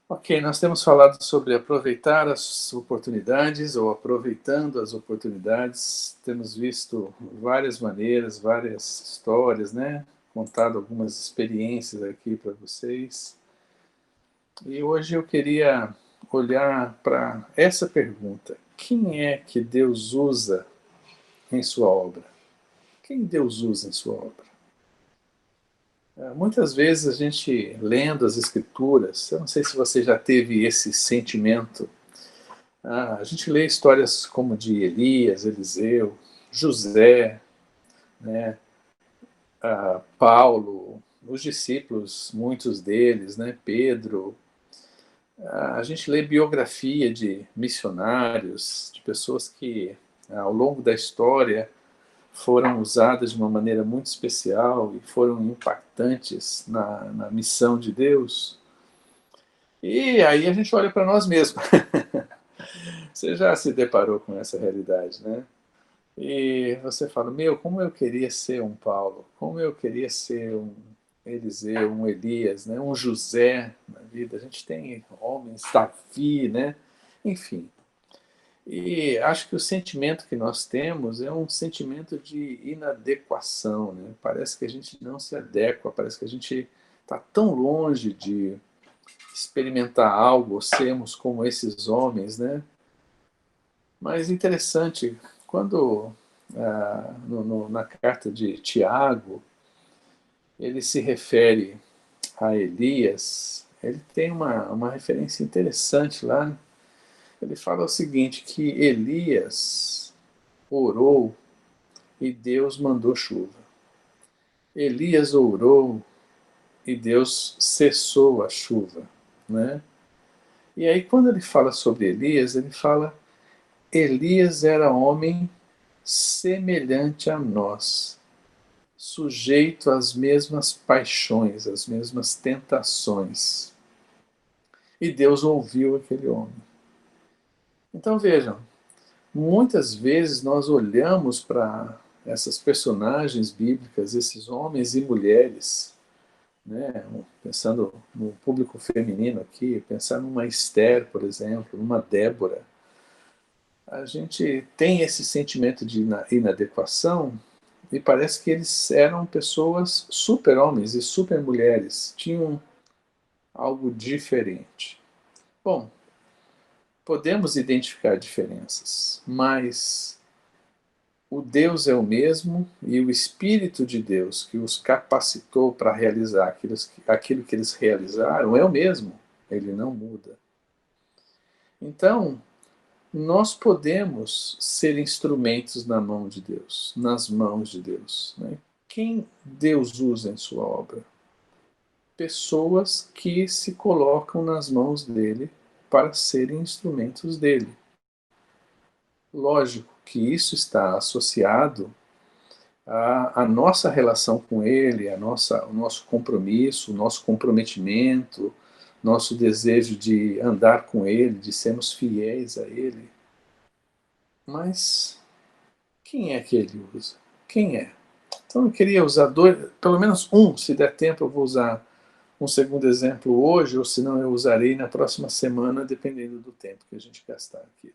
Ok, nós temos falado sobre aproveitar as oportunidades ou aproveitando as oportunidades. Temos visto várias maneiras, várias histórias, né? Contado algumas experiências aqui para vocês. E hoje eu queria olhar para essa pergunta: quem é que Deus usa em sua obra? Quem Deus usa em sua obra? Muitas vezes a gente lendo as escrituras, eu não sei se você já teve esse sentimento. A gente lê histórias como de Elias, Eliseu, José, né, Paulo, os discípulos, muitos deles, né, Pedro. A gente lê biografia de missionários, de pessoas que ao longo da história foram usadas de uma maneira muito especial e foram impactantes na missão de Deus. E aí a gente olha para nós mesmos. Você já se deparou com essa realidade, né? E você fala, meu, como eu queria ser um Paulo, como eu queria ser um Eliseu, um Elias, né? Um José na vida. A gente tem homens, Davi, né? Enfim. E acho que o sentimento que nós temos é um sentimento de inadequação, né? Parece que a gente não se adequa, parece que a gente está tão longe de experimentar algo, ou sermos como esses homens, né? Mas interessante, quando na carta de Tiago, ele se refere a Elias, ele tem uma referência interessante lá. Ele fala o seguinte, que Elias orou e Deus mandou chuva. Elias orou e Deus cessou a chuva, né? E aí quando ele fala sobre Elias, ele fala, Elias era homem semelhante a nós, sujeito às mesmas paixões, às mesmas tentações. E Deus ouviu aquele homem. Então vejam, muitas vezes nós olhamos para essas personagens bíblicas, esses homens e mulheres, né? Pensando no público feminino aqui, pensar numa Esther, por exemplo, numa Débora, a gente tem esse sentimento de inadequação e parece que eles eram pessoas super-homens e super-mulheres, tinham algo diferente. Bom, podemos identificar diferenças, mas o Deus é o mesmo e o Espírito de Deus que os capacitou para realizar aquilo que eles realizaram é o mesmo, ele não muda. Então, nós podemos ser instrumentos na mão de Deus, nas mãos de Deus. Né? Quem Deus usa em sua obra? Pessoas que se colocam nas mãos dele para serem instrumentos dele. Lógico que isso está associado à nossa relação com ele, o nosso compromisso, o nosso comprometimento, nosso desejo de andar com ele, de sermos fiéis a ele. Mas quem é que ele usa? Quem é? Então eu queria usar dois, pelo menos um, se der tempo eu vou usar um segundo exemplo hoje, ou se não eu usarei na próxima semana, dependendo do tempo que a gente gastar aqui.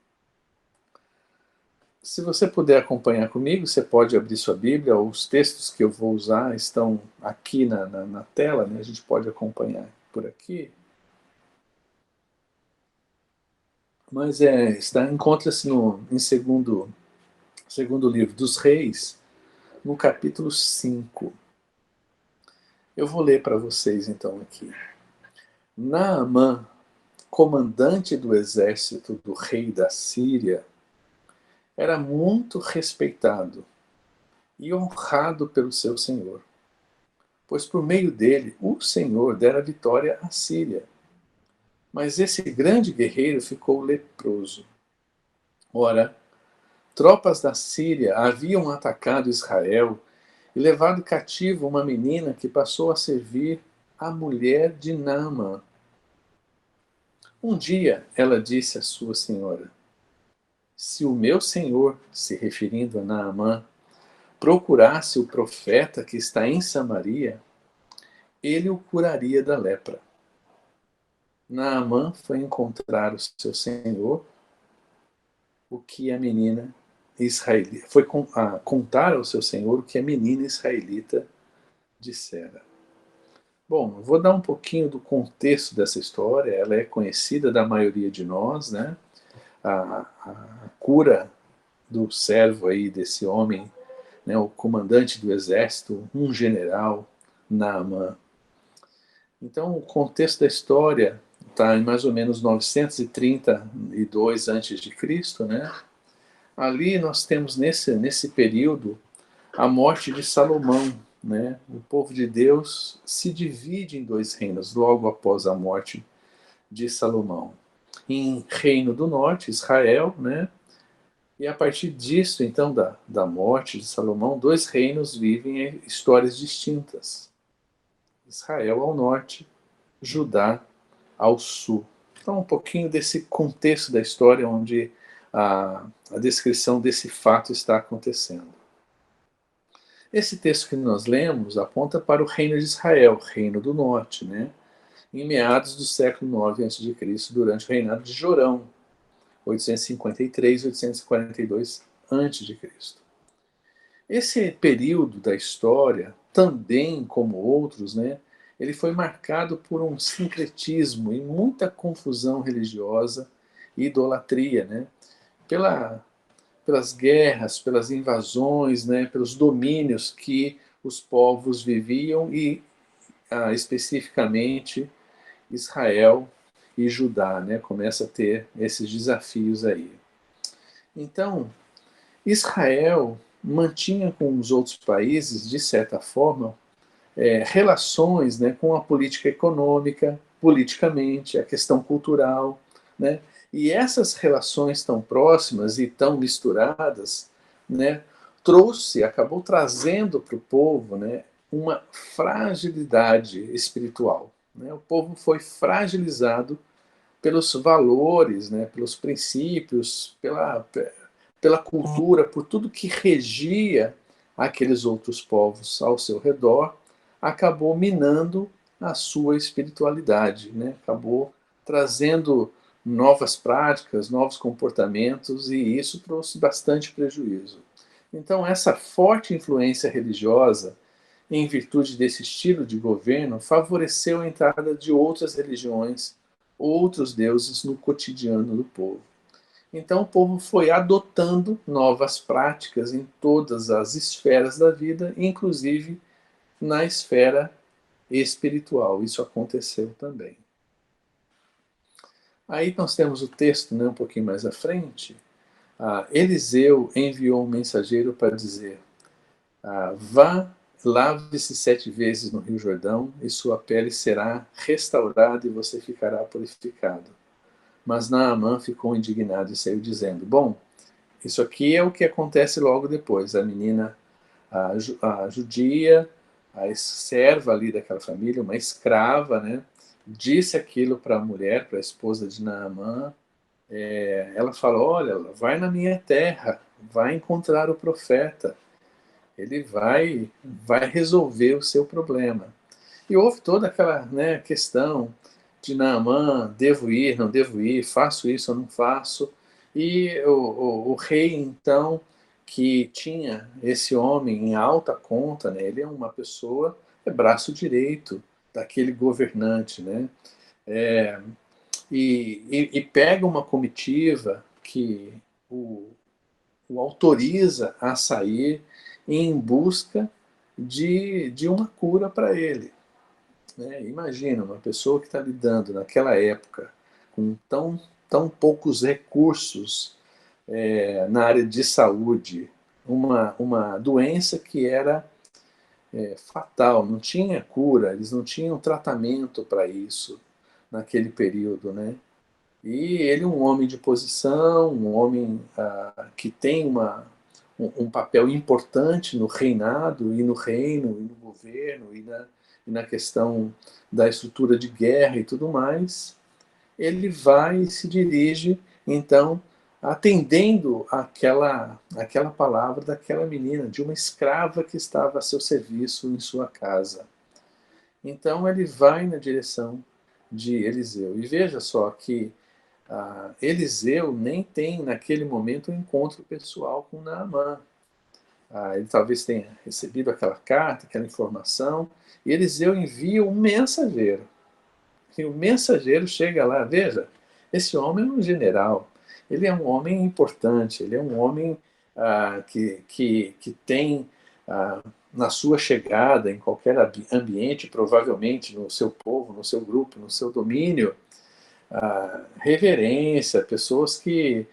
Se você puder acompanhar comigo, você pode abrir sua Bíblia, os textos que eu vou usar estão aqui na tela, né? A gente pode acompanhar por aqui. Mas encontra-se em segundo livro dos Reis, no capítulo 5. Eu vou ler para vocês então aqui. Naamã, comandante do exército do rei da Síria, era muito respeitado e honrado pelo seu senhor, pois por meio dele o Senhor dera vitória à Síria. Mas esse grande guerreiro ficou leproso. Ora, tropas da Síria haviam atacado Israel e levado cativo uma menina que passou a servir a mulher de Naamã. Um dia ela disse à sua senhora, se o meu senhor, se referindo a Naamã, procurasse o profeta que está em Samaria, ele o curaria da lepra. Naamã foi encontrar o seu senhor, o que a menina israelita foi contar ao seu senhor o que a menina israelita dissera. Bom, eu vou dar um pouquinho do contexto dessa história. Ela é conhecida da maioria de nós, né? A cura do servo aí desse homem, né? O comandante do exército, um general, Naamã. Então, o contexto da história está em mais ou menos 932 a.C., né? Ali nós temos nesse período a morte de Salomão, né? O povo de Deus se divide em dois reinos logo após a morte de Salomão. Em Reino do Norte, Israel, né? E a partir disso, então, da morte de Salomão, dois reinos vivem histórias distintas. Israel ao norte, Judá ao sul. Então, um pouquinho desse contexto da história onde a descrição desse fato está acontecendo. Esse texto que nós lemos aponta para o reino de Israel, reino do norte, né? Em meados do século IX a.C., durante o reinado de Jorão, 853 e 842 a.C. Esse período da história, também como outros, né, ele foi marcado por um sincretismo e muita confusão religiosa e idolatria, né, pelas guerras, pelas invasões, né, pelos domínios que os povos viviam e, especificamente, Israel e Judá, né, começa a ter esses desafios aí. Então, Israel mantinha com os outros países, de certa forma, relações, né, com a política econômica, politicamente, a questão cultural, né? E essas relações tão próximas e tão misturadas, né, acabou trazendo para o povo, né, uma fragilidade espiritual. Né? O povo foi fragilizado pelos valores, né, pelos princípios, pela cultura, por tudo que regia aqueles outros povos ao seu redor, acabou minando a sua espiritualidade, né? Acabou trazendo novas práticas, novos comportamentos, e isso trouxe bastante prejuízo. Então, essa forte influência religiosa, em virtude desse estilo de governo, favoreceu a entrada de outras religiões, outros deuses no cotidiano do povo. Então o povo foi adotando novas práticas em todas as esferas da vida, inclusive na esfera espiritual. Isso aconteceu também. Aí nós temos o texto, né, um pouquinho mais à frente. Eliseu enviou um mensageiro para dizer: vá, lave-se 7 vezes no Rio Jordão, e sua pele será restaurada e você ficará purificado. Mas Naamã ficou indignado e saiu dizendo: bom, isso aqui é o que acontece logo depois. A menina, a judia, a serva ali daquela família, uma escrava, né, disse aquilo para a mulher, para a esposa de Naamã. Ela falou: olha, vai na minha terra, vai encontrar o profeta, ele vai resolver o seu problema. E houve toda aquela, né, questão de Naamã: devo ir, não devo ir, faço isso ou não faço. E o rei, então, que tinha esse homem em alta conta, né, ele é uma pessoa, é braço direito daquele governante, né, e pega uma comitiva que o, o autoriza a sair em busca de uma cura para ele. Né? Imagina uma pessoa que está lidando naquela época com tão poucos recursos na área de saúde, uma doença que era fatal, não tinha cura, eles não tinham tratamento para isso naquele período, né? E ele, um homem de posição, um homem que tem um papel importante no reinado e no reino e no governo e na questão da estrutura de guerra e tudo mais, ele vai e se dirige, então, atendendo aquela palavra daquela menina, de uma escrava que estava a seu serviço em sua casa. Então ele vai na direção de Eliseu. E veja só que Eliseu nem tem, naquele momento, um encontro pessoal com Naamã. Ele talvez tenha recebido aquela carta, aquela informação, e Eliseu envia um mensageiro. E o mensageiro chega lá, veja, esse homem é um general, ele é um homem importante, ele é um homem que tem, na sua chegada, em qualquer ambiente, provavelmente no seu povo, no seu grupo, no seu domínio, reverência, pessoas que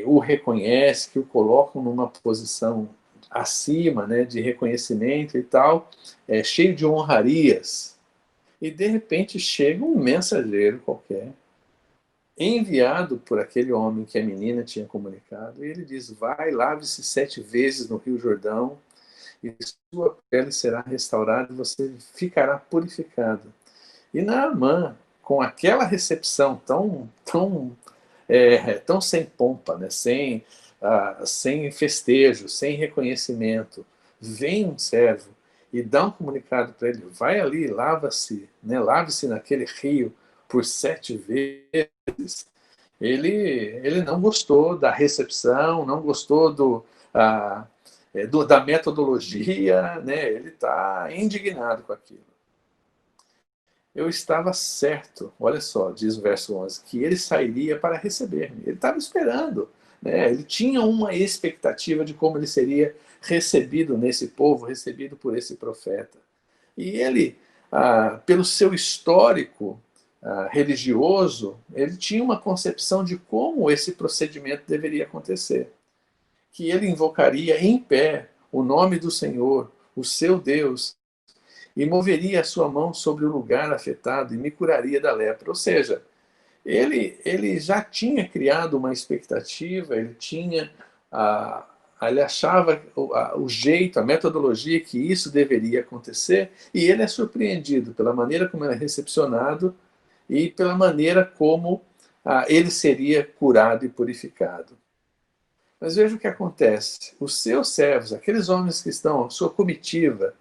o reconhecem, que o colocam numa posição acima, né, de reconhecimento e tal, cheio de honrarias. E de repente chega um mensageiro qualquer, enviado por aquele homem que a menina tinha comunicado, e ele diz: vai, lave-se 7 vezes no Rio Jordão, e sua pele será restaurada e você ficará purificado. E Naamã, com aquela recepção tão sem pompa, né? Sem festejo, sem reconhecimento, vem um servo e dá um comunicado para ele: vai ali, lava-se, né? Lave-se naquele rio por 7 vezes. Ele não gostou da recepção, não gostou da metodologia, né? Ele está indignado com aquilo. Eu estava certo, olha só, diz o verso 11, que ele sairia para receber-me. Ele estava esperando, né? Ele tinha uma expectativa de como ele seria recebido nesse povo, recebido por esse profeta. E ele, pelo seu histórico religioso, ele tinha uma concepção de como esse procedimento deveria acontecer. Que ele invocaria em pé o nome do Senhor, o seu Deus, e moveria a sua mão sobre o lugar afetado e me curaria da lepra. Ou seja, ele já tinha criado uma expectativa, ele achava o jeito, a metodologia que isso deveria acontecer, e ele é surpreendido pela maneira como ele é recepcionado e pela maneira como ele seria curado e purificado. Mas veja o que acontece. Os seus servos, aqueles homens que estão, sua comitiva,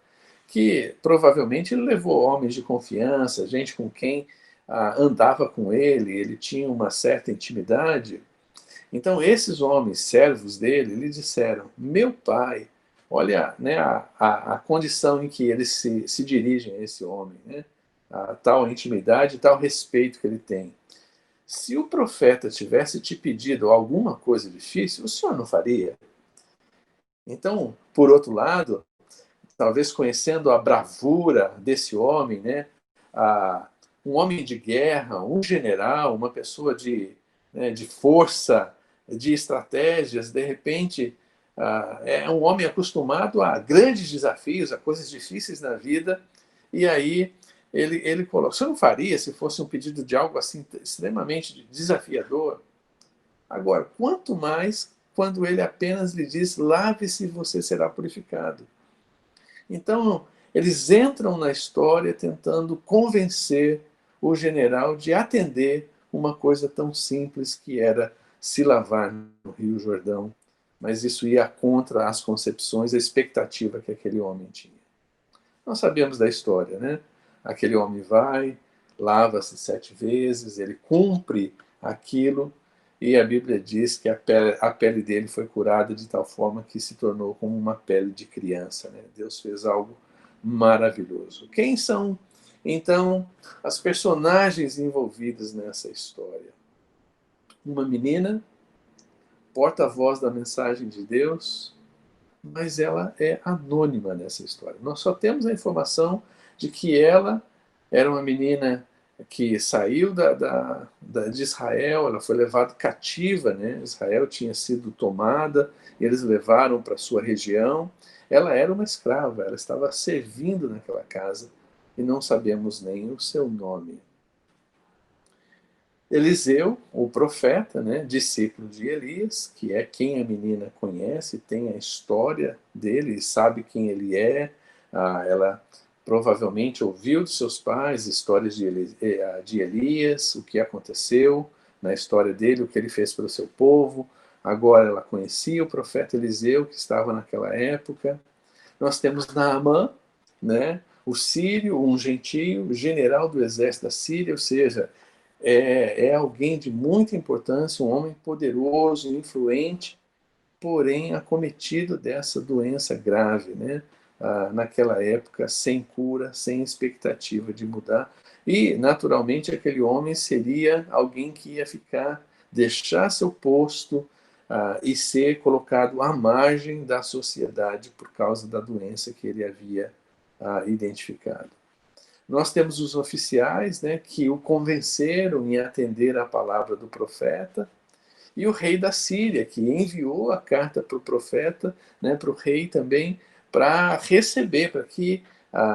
que provavelmente ele levou homens de confiança, gente com quem andava com ele tinha uma certa intimidade. Então esses homens, servos dele, lhe disseram: meu pai, olha, né, a condição em que eles se dirigem a esse homem, né, a tal intimidade, tal respeito que ele tem. Se o profeta tivesse te pedido alguma coisa difícil, o senhor não faria? Então, por outro lado, talvez conhecendo a bravura desse homem, né? Um homem de guerra, um general, uma pessoa de força, de estratégias, de repente é um homem acostumado a grandes desafios, a coisas difíceis na vida, e aí ele coloca: você não faria se fosse um pedido de algo assim extremamente desafiador? Agora, quanto mais quando ele apenas lhe diz: lave-se e você será purificado. Então, eles entram na história tentando convencer o general de atender uma coisa tão simples que era se lavar no Rio Jordão, mas isso ia contra as concepções, a expectativa que aquele homem tinha. Nós sabemos da história, né? Aquele homem vai, lava-se 7 vezes, ele cumpre aquilo, e a Bíblia diz que a pele dele foi curada de tal forma que se tornou como uma pele de criança, né? Deus fez algo maravilhoso. Quem são, então, as personagens envolvidas nessa história? Uma menina, porta-voz da mensagem de Deus, mas ela é anônima nessa história. Nós só temos a informação de que ela era uma menina que saiu de Israel, ela foi levada cativa, né? Israel tinha sido tomada, e eles levaram para sua região. Ela era uma escrava, ela estava servindo naquela casa, e não sabemos nem o seu nome. Eliseu, o profeta, né, discípulo de Elias, que é quem a menina conhece, tem a história dele, sabe quem ele é. Ela provavelmente ouviu de seus pais histórias de Elias, o que aconteceu na história dele, o que ele fez pelo seu povo. Agora ela conhecia o profeta Eliseu, que estava naquela época. Nós temos Naamã, né, o sírio, um gentio, general do exército da Síria, ou seja, é alguém de muita importância, um homem poderoso, influente, porém acometido dessa doença grave, né? Naquela época, sem cura, sem expectativa de mudar. E, naturalmente, aquele homem seria alguém que ia deixar seu posto e ser colocado à margem da sociedade por causa da doença que ele havia identificado. Nós temos os oficiais, né, que o convenceram em atender à palavra do profeta, e o rei da Síria, que enviou a carta para o profeta, né, para o rei também, para receber, para que,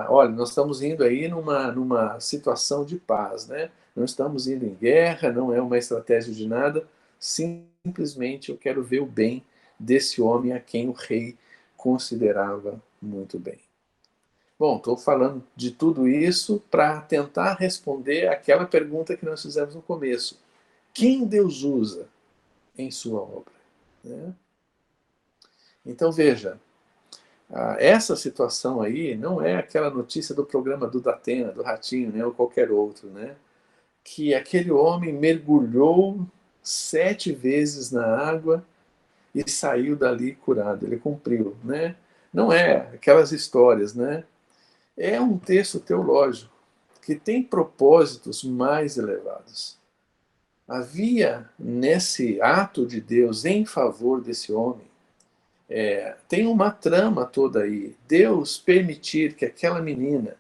olha, nós estamos indo aí numa situação de paz, né? Não estamos indo em guerra, não é uma estratégia de nada, simplesmente eu quero ver o bem desse homem a quem o rei considerava muito bem. Bom, estou falando de tudo isso para tentar responder aquela pergunta que nós fizemos no começo. Quem Deus usa em sua obra? Né? Então, veja, essa situação aí não é aquela notícia do programa do Datena, do Ratinho, né, ou qualquer outro, né? Que aquele homem mergulhou 7 vezes na água e saiu dali curado. Ele cumpriu, né? Não é aquelas histórias, né? É um texto teológico que tem propósitos mais elevados. Havia nesse ato de Deus em favor desse homem, tem uma trama toda aí. Deus permitir que aquela menina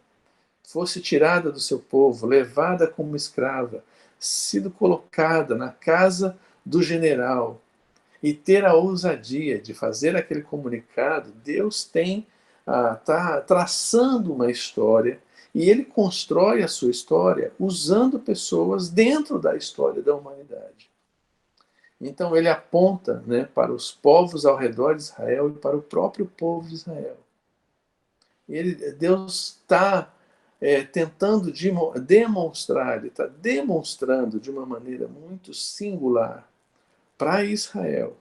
fosse tirada do seu povo, levada como escrava, sido colocada na casa do general e ter a ousadia de fazer aquele comunicado, Deus está traçando uma história e ele constrói a sua história usando pessoas dentro da história da humanidade. Então ele aponta, né, para os povos ao redor de Israel e para o próprio povo de Israel. Deus está tentando demonstrar, ele está demonstrando de uma maneira muito singular para Israel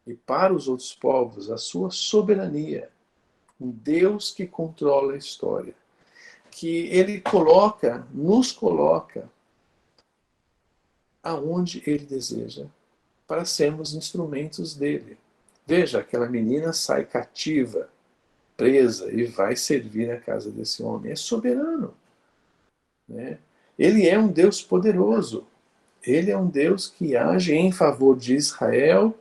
e para os outros povos a sua soberania, um Deus que controla a história, que ele nos coloca aonde ele deseja, para sermos instrumentos dele. Veja, aquela menina sai cativa, presa, e vai servir na casa desse homem. É soberano. Né? Ele é um Deus poderoso. Ele é um Deus que age em favor de Israel,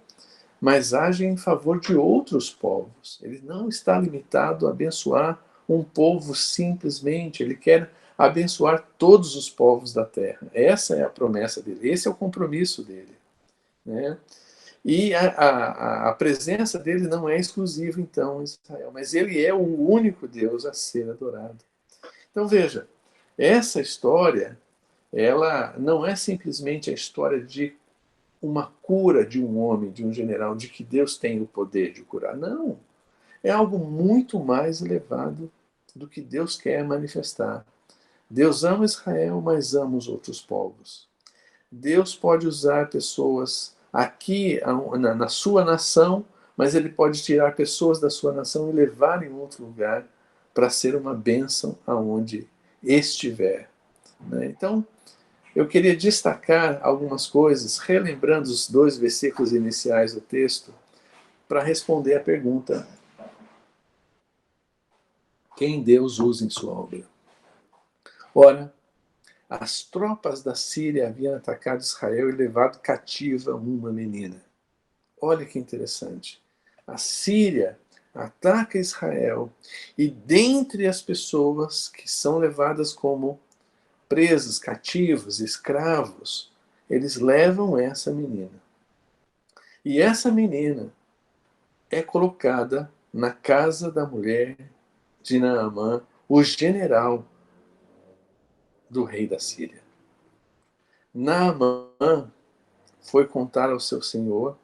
mas age em favor de outros povos. Ele não está limitado a abençoar um povo simplesmente, ele quer abençoar todos os povos da terra. Essa é a promessa dele, esse é o compromisso dele. Né? E a presença dele não é exclusiva, então, em Israel, mas ele é o único Deus a ser adorado. Então, veja, essa história, ela não é simplesmente a história de uma cura de um homem, de um general, de que Deus tem o poder de curar. Não. É algo muito mais elevado do que Deus quer manifestar. Deus ama Israel, mas ama os outros povos. Deus pode usar pessoas aqui na sua nação, mas ele pode tirar pessoas da sua nação e levar em outro lugar para ser uma bênção aonde estiver. Né? Então, eu queria destacar algumas coisas, relembrando os 2 versículos iniciais do texto, para responder à pergunta: quem Deus usa em sua obra? Ora, as tropas da Síria haviam atacado Israel e levado cativa uma menina. Olha que interessante. A Síria ataca Israel e dentre as pessoas que são levadas como presos, cativos, escravos, eles levam essa menina. E essa menina é colocada na casa da mulher de Naamã, o general do rei da Síria. Naamã foi contar ao seu senhor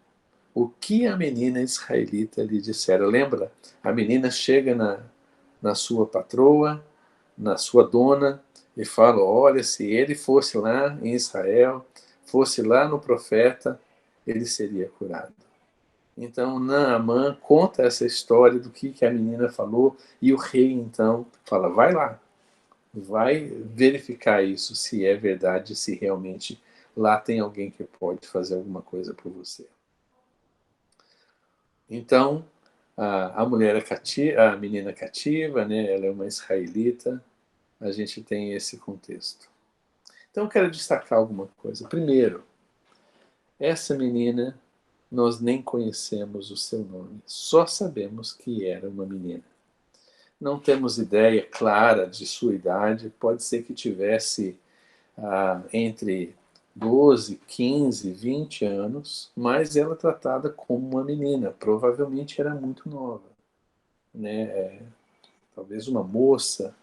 o que a menina israelita lhe dissera. Lembra? A menina chega na sua patroa, na sua dona, e fala: olha, se ele fosse lá em Israel, fosse lá no profeta, ele seria curado. Então, Naamã conta essa história do que a menina falou, e o rei, então, fala, vai lá, vai verificar isso, se é verdade, se realmente lá tem alguém que pode fazer alguma coisa por você. Então, a mulher é cativa, a menina é cativa, né? Ela é uma israelita, a gente tem esse contexto. Então, eu quero destacar alguma coisa. Primeiro, essa menina, nós nem conhecemos o seu nome, só sabemos que era uma menina. Não temos ideia clara de sua idade, pode ser que tivesse entre 12, 15, 20 anos, mas ela é tratada como uma menina, provavelmente era muito nova, né? Talvez uma moça,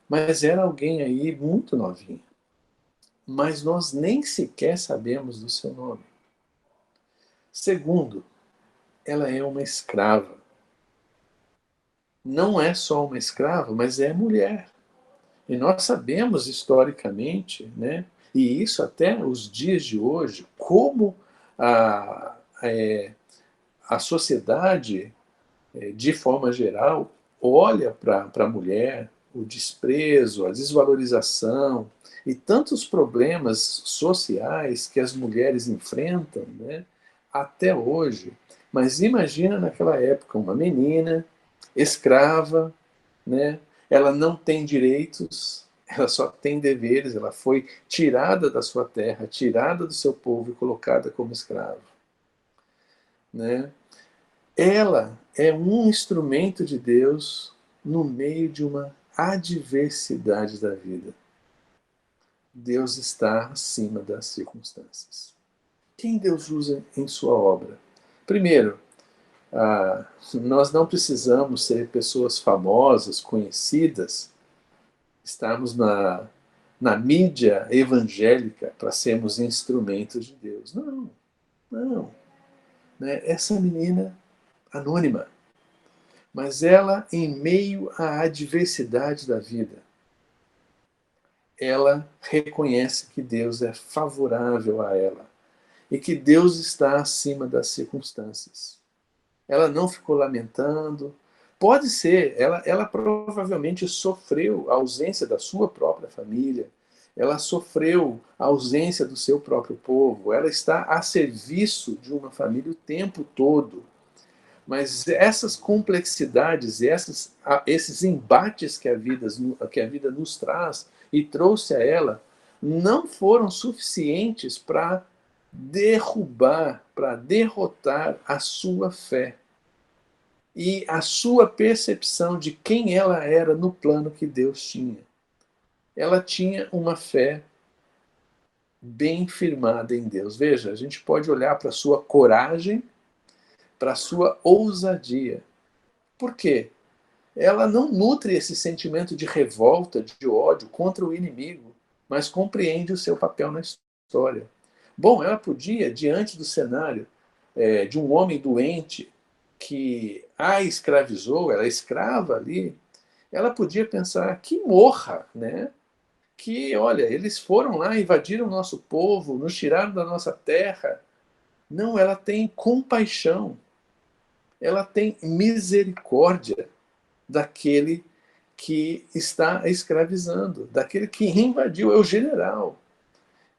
mas era alguém aí muito novinha. Mas nós nem sequer sabemos do seu nome. Segundo, ela é uma escrava. Não é só uma escrava, mas é mulher. E nós sabemos historicamente, né, e isso até os dias de hoje, como a, a sociedade, de forma geral, olha para a mulher, o desprezo, a desvalorização e tantos problemas sociais que as mulheres enfrentam, né, até hoje. Mas imagina naquela época uma menina escrava, né? Ela não tem direitos, ela só tem deveres, ela foi tirada da sua terra, tirada do seu povo e colocada como escrava, né? Ela é um instrumento de Deus no meio de uma adversidade da vida. Deus está acima das circunstâncias. Quem Deus usa em sua obra? Primeiro, nós não precisamos ser pessoas famosas, conhecidas, estarmos na mídia evangélica para sermos instrumentos de Deus. Não, não. Né? Essa menina anônima, mas ela, em meio à adversidade da vida, ela reconhece que Deus é favorável a ela e que Deus está acima das circunstâncias. Ela não ficou lamentando. Pode ser, ela provavelmente sofreu a ausência da sua própria família, ela sofreu a ausência do seu próprio povo, ela está a serviço de uma família o tempo todo. Mas essas complexidades, esses embates que a vida nos traz e trouxe a ela, não foram suficientes para derrubar, para derrotar a sua fé e a sua percepção de quem ela era no plano que Deus tinha. Ela tinha uma fé bem firmada em Deus. Veja, a gente pode olhar para a sua coragem, para a sua ousadia. Por quê? Ela não nutre esse sentimento de revolta, de ódio contra o inimigo, mas compreende o seu papel na história. Bom, ela podia, diante do cenário de um homem doente que a escravizou, ela é escrava ali, ela podia pensar que morra, né? Que, olha, eles foram lá, invadiram o nosso povo, nos tiraram da nossa terra. Não, ela tem compaixão, ela tem misericórdia daquele que está escravizando, daquele que invadiu, é o general.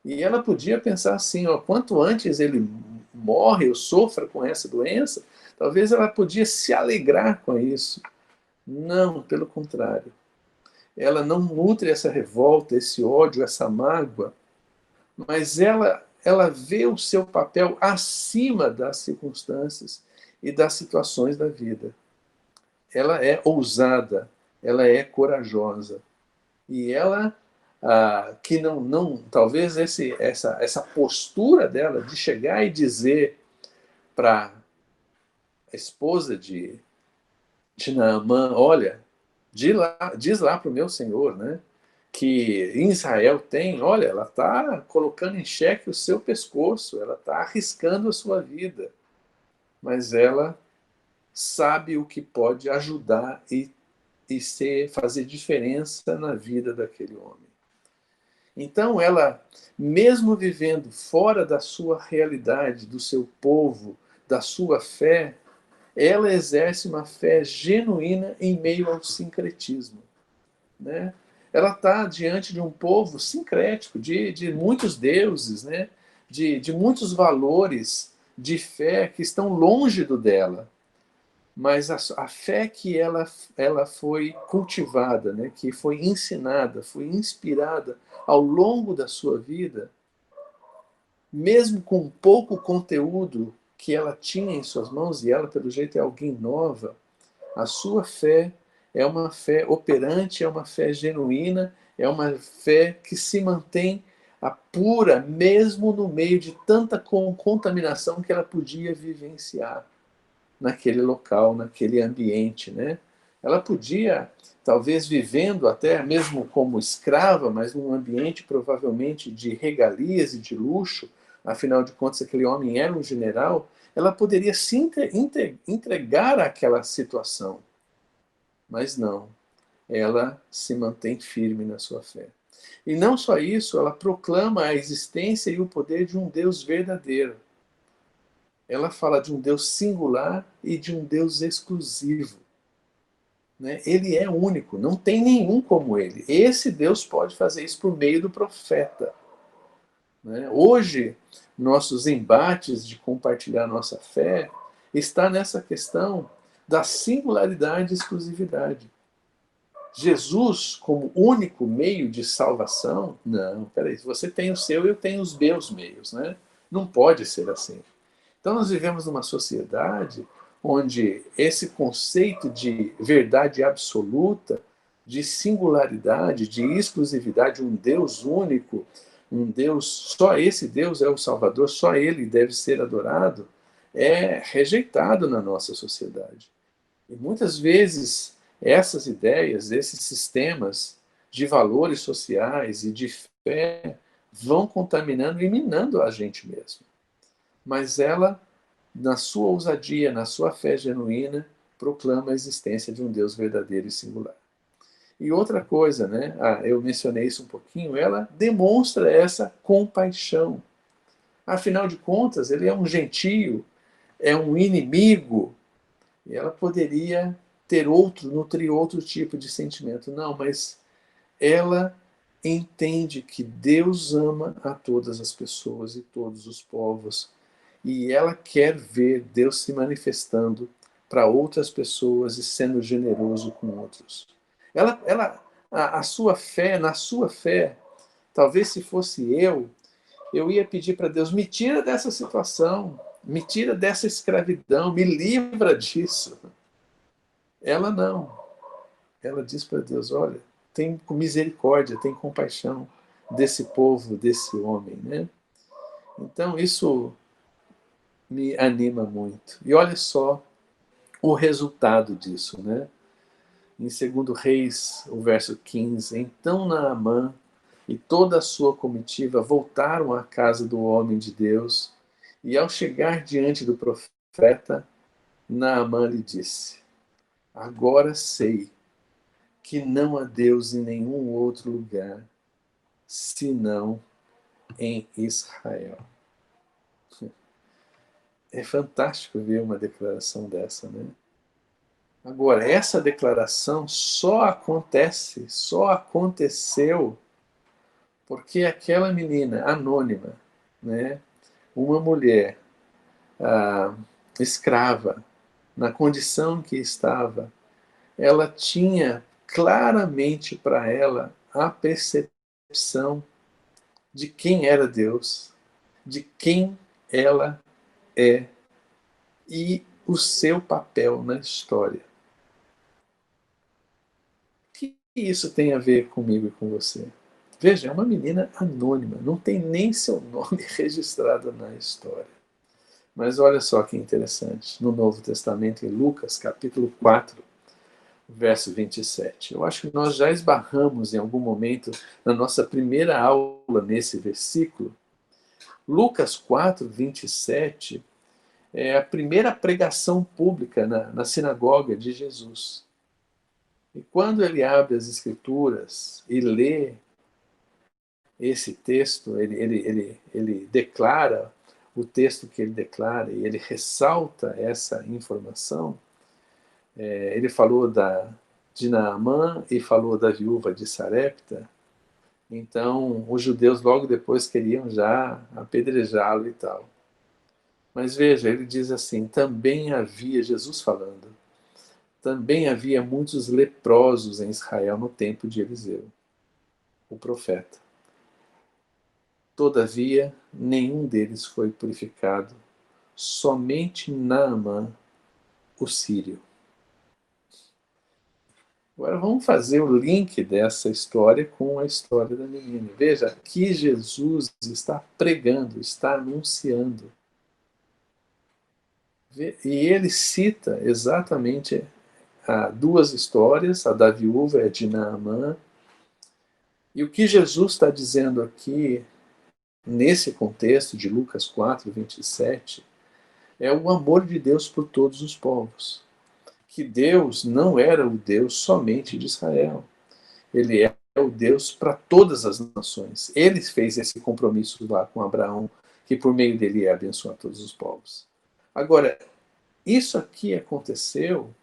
E ela podia pensar assim, ó, quanto antes ele morre ou sofra com essa doença, talvez ela podia se alegrar com isso. Não, pelo contrário. Ela não nutre essa revolta, esse ódio, essa mágoa, mas ela vê o seu papel acima das circunstâncias e das situações da vida. Ela é ousada, ela é corajosa. E ela, que não talvez essa postura dela de chegar e dizer para a esposa de Naamã, olha, diz lá para o meu senhor, né, que em Israel tem, olha, ela está colocando em xeque o seu pescoço, ela está arriscando a sua vida, mas ela sabe o que pode ajudar e fazer diferença na vida daquele homem. Então, ela, mesmo vivendo fora da sua realidade, do seu povo, da sua fé, ela exerce uma fé genuína em meio ao sincretismo, né? Ela está diante de um povo sincrético, de muitos deuses, né? De muitos valores de fé que estão longe do dela. Mas a fé que ela foi cultivada, né? Que foi ensinada, foi inspirada ao longo da sua vida, mesmo com pouco conteúdo que ela tinha em suas mãos, e ela, pelo jeito, é alguém nova, a sua fé é uma fé operante, é uma fé genuína, é uma fé que se mantém pura, mesmo no meio de tanta contaminação que ela podia vivenciar naquele local, naquele ambiente, né? Ela podia, talvez vivendo até mesmo como escrava, mas num ambiente provavelmente de regalias e de luxo, afinal de contas aquele homem era um general, ela poderia se entregar àquela situação. Mas não, ela se mantém firme na sua fé. E não só isso, ela proclama a existência e o poder de um Deus verdadeiro. Ela fala de um Deus singular e de um Deus exclusivo. Né? Ele é único, não tem nenhum como ele. Esse Deus pode fazer isso por meio do profeta. Né? Hoje, nossos embates de compartilhar nossa fé está nessa questão da singularidade e exclusividade. Jesus como único meio de salvação? Não, peraí, você tem o seu e eu tenho os meus meios, né? Não pode ser assim. Então nós vivemos numa sociedade onde esse conceito de verdade absoluta, de singularidade, de exclusividade, um Deus único, um Deus, só esse Deus é o Salvador, só ele deve ser adorado, é rejeitado na nossa sociedade. E muitas vezes essas ideias, esses sistemas de valores sociais e de fé vão contaminando e minando a gente mesmo. Mas ela, na sua ousadia, na sua fé genuína, proclama a existência de um Deus verdadeiro e singular. E outra coisa, né? Eu mencionei isso um pouquinho, ela demonstra essa compaixão. Afinal de contas, ele é um gentio, é um inimigo, e ela poderia nutrir outro tipo de sentimento. Não, mas ela entende que Deus ama a todas as pessoas e todos os povos. E ela quer ver Deus se manifestando para outras pessoas e sendo generoso com outros. A sua fé, na sua fé, talvez se fosse eu ia pedir para Deus, me tira dessa situação, me tira dessa escravidão, me livra disso. Ela não. Ela diz para Deus, olha, tem misericórdia, tem compaixão desse povo, desse homem, né? Então isso me anima muito. E olha só o resultado disso, né? Em 2 Reis, o verso 15, então Naamã e toda a sua comitiva voltaram à casa do homem de Deus, e ao chegar diante do profeta, Naamã lhe disse, agora sei que não há Deus em nenhum outro lugar, senão em Israel. É fantástico ver uma declaração dessa, né? Agora, essa declaração só aconteceu porque aquela menina anônima, né, uma mulher escrava, na condição que estava, ela tinha claramente para ela a percepção de quem era Deus, de quem ela é e o seu papel na história. O que isso tem a ver comigo e com você? Veja, é uma menina anônima, não tem nem seu nome registrado na história. Mas olha só que interessante, no Novo Testamento, em Lucas, capítulo 4, verso 27. Eu acho que nós já esbarramos em algum momento na nossa primeira aula nesse versículo. Lucas 4, 27 é a primeira pregação pública na sinagoga de Jesus. E quando ele abre as Escrituras e lê esse texto, ele declara o texto que ele declara, e ele ressalta essa informação. Ele falou de Naamã e falou da viúva de Sarepta. Então, os judeus logo depois queriam já apedrejá-lo e tal. Mas veja, ele diz assim, também havia, Jesus falando, também havia muitos leprosos em Israel no tempo de Eliseu, o profeta. Todavia, nenhum deles foi purificado, somente Naamã, o sírio. Agora vamos fazer o link dessa história com a história da menina. Veja, aqui Jesus está pregando, está anunciando. E ele cita exatamente duas histórias, a da viúva e a de Naamã. E o que Jesus está dizendo aqui, nesse contexto de Lucas 4, 27, é o amor de Deus por todos os povos. Que Deus não era o Deus somente de Israel. Ele é o Deus para todas as nações. Ele fez esse compromisso lá com Abraão, que por meio dele ia abençoar todos os povos. Agora, isso aqui aconteceu,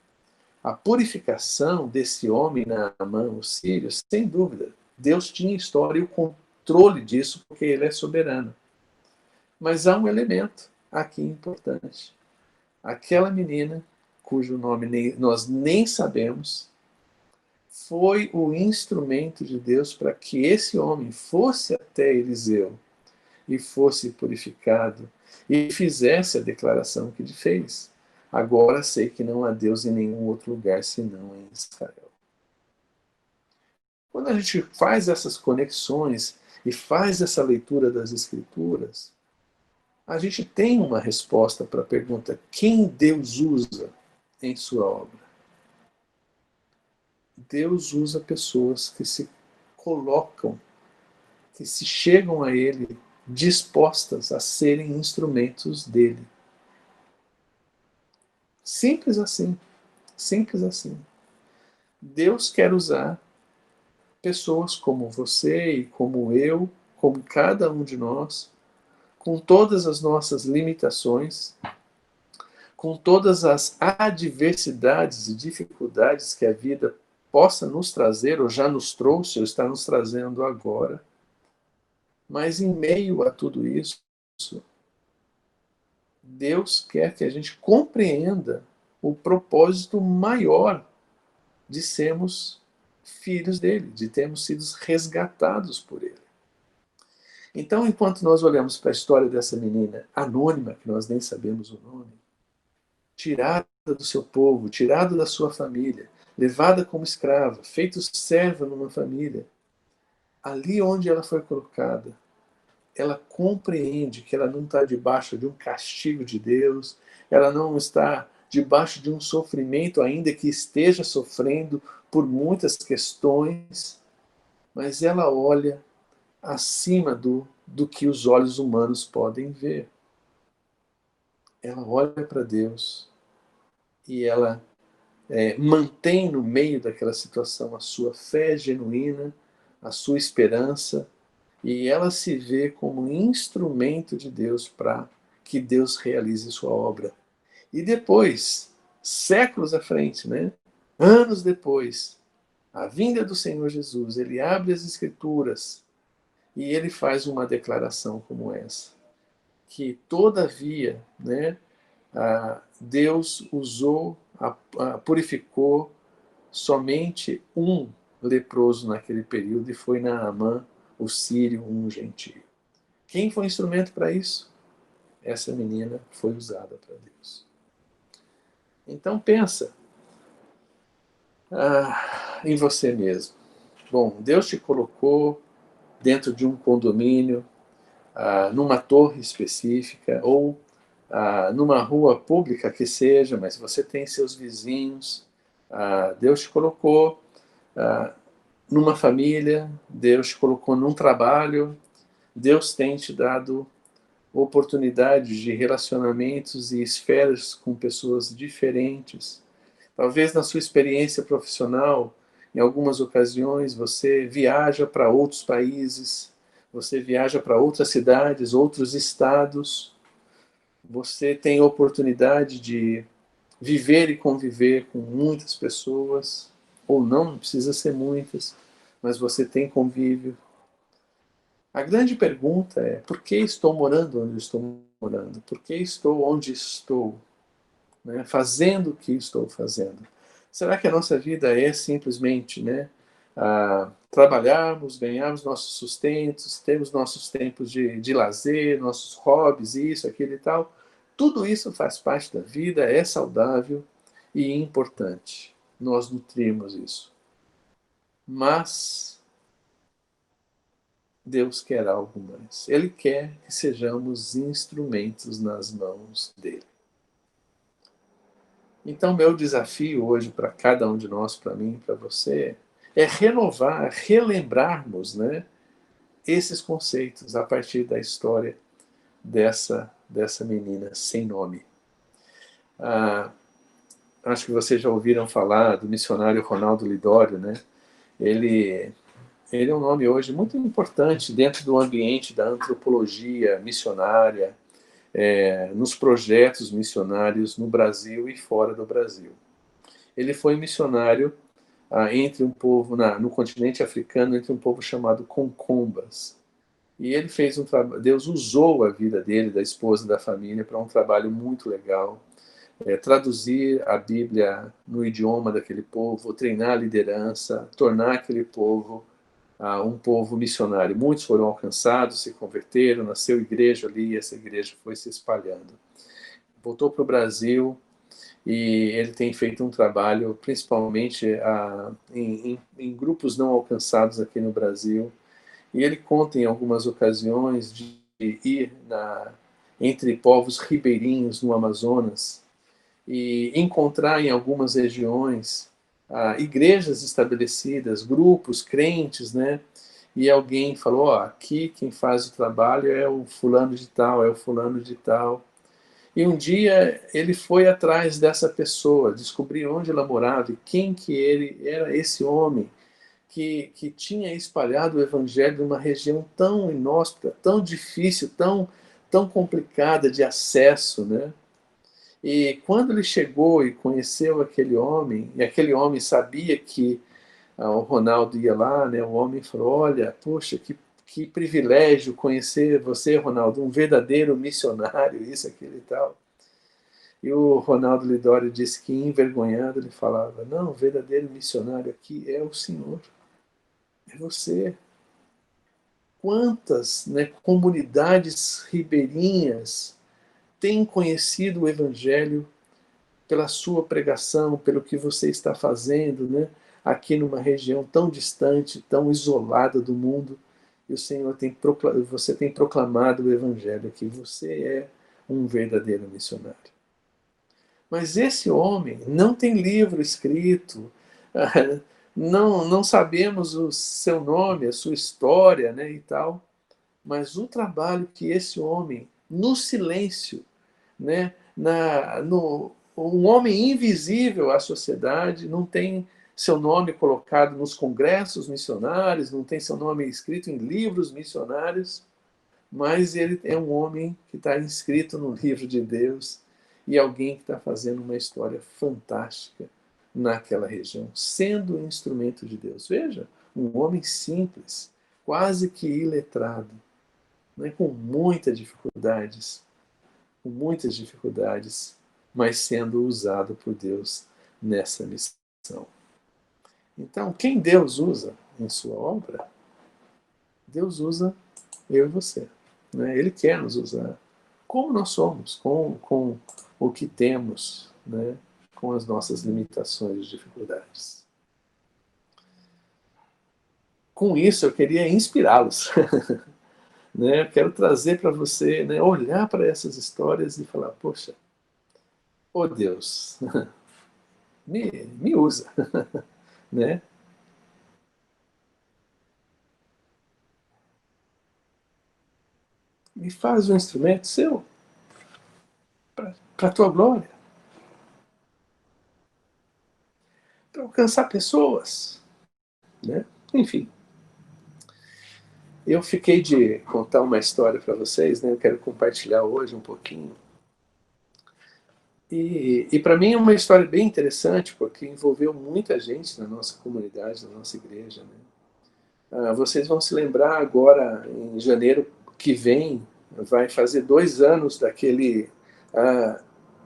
a purificação desse homem Naamã, o sírio, sem dúvida. Deus tinha história e o controle disso, porque ele é soberano. Mas há um elemento aqui importante. Aquela menina, cujo nome nós nem sabemos, foi o instrumento de Deus para que esse homem fosse até Eliseu e fosse purificado e fizesse a declaração que ele fez. Agora sei que não há Deus em nenhum outro lugar senão em Israel. Quando a gente faz essas conexões e faz essa leitura das Escrituras, a gente tem uma resposta para a pergunta: quem Deus usa em sua obra? Deus usa pessoas que se colocam, que se chegam a Ele dispostas a serem instrumentos dele. Simples assim. Simples assim. Deus quer usar pessoas como você e como eu, como cada um de nós, com todas as nossas limitações, com todas as adversidades e dificuldades que a vida possa nos trazer, ou já nos trouxe, ou está nos trazendo agora. Mas em meio a tudo isso, Deus quer que a gente compreenda o propósito maior de sermos filhos dele, de termos sido resgatados por ele. Então, enquanto nós olhamos para a história dessa menina anônima, que nós nem sabemos o nome, tirada do seu povo, tirada da sua família, levada como escrava, feita serva numa família, ali onde ela foi colocada, ela compreende que ela não está debaixo de um castigo de Deus, ela não está debaixo de um sofrimento, ainda que esteja sofrendo por muitas questões, mas ela olha acima do que os olhos humanos podem ver. Ela olha para Deus e ela mantém no meio daquela situação a sua fé genuína, a sua esperança, e ela se vê como instrumento de Deus para que Deus realize sua obra. E depois, séculos à frente, anos depois, a vinda do Senhor Jesus, ele abre as Escrituras e ele faz uma declaração como essa, que todavia, Deus usou, purificou somente um leproso naquele período, e foi Naamã, o sírio, um gentio. Quem foi instrumento para isso? Essa menina foi usada para Deus. Então pensa em você mesmo. Bom, Deus te colocou dentro de um condomínio, numa torre específica, ou numa rua pública que seja, mas você tem seus vizinhos. Deus te colocou numa família, Deus te colocou num trabalho, Deus tem te dado oportunidades de relacionamentos e esferas com pessoas diferentes. Talvez na sua experiência profissional, em algumas ocasiões, você viaja para outros países, você viaja para outras cidades, outros estados. Você tem oportunidade de viver e conviver com muitas pessoas, ou não, não precisa ser muitas, mas você tem convívio. A grande pergunta é: por que estou morando onde estou morando? Por que estou onde estou? Né? Fazendo o que estou fazendo? Será que a nossa vida é simplesmente, né, trabalharmos, ganharmos nossos sustentos, temos nossos tempos de lazer, nossos hobbies, isso, aquilo e tal? Tudo isso faz parte da vida, é saudável e importante. Nós nutrimos isso. Mas Deus quer algo mais. Ele quer que sejamos instrumentos nas mãos dele. Então, meu desafio hoje para cada um de nós, para mim, para você, é renovar, relembrarmos, né, esses conceitos a partir da história dessa menina sem nome. Acho que vocês já ouviram falar do missionário Ronaldo Lidório, né? Ele, ele é um nome hoje muito importante dentro do ambiente da antropologia missionária, nos projetos missionários no Brasil e fora do Brasil. Ele foi missionário entre um povo no continente africano, entre um povo chamado Concombas. E ele fez um trabalho. Deus usou a vida dele, da esposa, da família, para um trabalho muito legal. Traduzir a Bíblia no idioma daquele povo, treinar a liderança, tornar aquele povo um povo missionário. Muitos foram alcançados, se converteram, nasceu igreja ali, e essa igreja foi se espalhando. Voltou para o Brasil, e ele tem feito um trabalho, principalmente em grupos não alcançados aqui no Brasil, e ele conta em algumas ocasiões de ir entre povos ribeirinhos no Amazonas e encontrar em algumas regiões igrejas estabelecidas, grupos, crentes, né? E alguém falou: ó, aqui quem faz o trabalho é o fulano de tal, é o fulano de tal. E um dia ele foi atrás dessa pessoa, descobrir onde ela morava e quem que ele era, esse homem que tinha espalhado o evangelho numa região tão inóspita, tão difícil, tão complicada de acesso, né? E quando ele chegou e conheceu aquele homem, e aquele homem sabia que o Ronaldo ia lá, né? O homem falou: olha, poxa, que privilégio conhecer você, Ronaldo, um verdadeiro missionário, isso, aquilo e tal. E o Ronaldo Lidório disse que, envergonhado, ele falava: não, o verdadeiro missionário aqui é o Senhor, é você. Quantas, né, comunidades ribeirinhas têm conhecido o Evangelho pela sua pregação, pelo que você está fazendo, né, aqui numa região tão distante, tão isolada do mundo, e o Senhor você tem proclamado o Evangelho aqui, você é um verdadeiro missionário. Mas esse homem não tem livro escrito, não sabemos o seu nome, a sua história, né, e tal, mas o trabalho que esse homem, no silêncio, né, um homem invisível à sociedade, não tem seu nome colocado nos congressos missionários, não tem seu nome escrito em livros missionários, mas ele é um homem que está inscrito no livro de Deus e alguém que está fazendo uma história fantástica naquela região, sendo um instrumento de Deus. Veja, um homem simples, quase que iletrado, né, com muitas dificuldades, mas sendo usado por Deus nessa missão. Então, quem Deus usa em sua obra, Deus usa eu e você. Né? Ele quer nos usar como nós somos, com o que temos, né? Com as nossas limitações e dificuldades. Com isso, eu queria inspirá-los. Né? Eu quero trazer para você, né, olhar para essas histórias e falar: poxa, oh Deus, me usa. Né? Me faz um instrumento seu para a tua glória, para alcançar pessoas. Né? Enfim, eu fiquei de contar uma história para vocês, né? Eu quero compartilhar hoje um pouquinho. E para mim é uma história bem interessante, porque envolveu muita gente na nossa comunidade, na nossa igreja, né? Vocês vão se lembrar agora, em janeiro que vem, vai fazer 2 anos daquele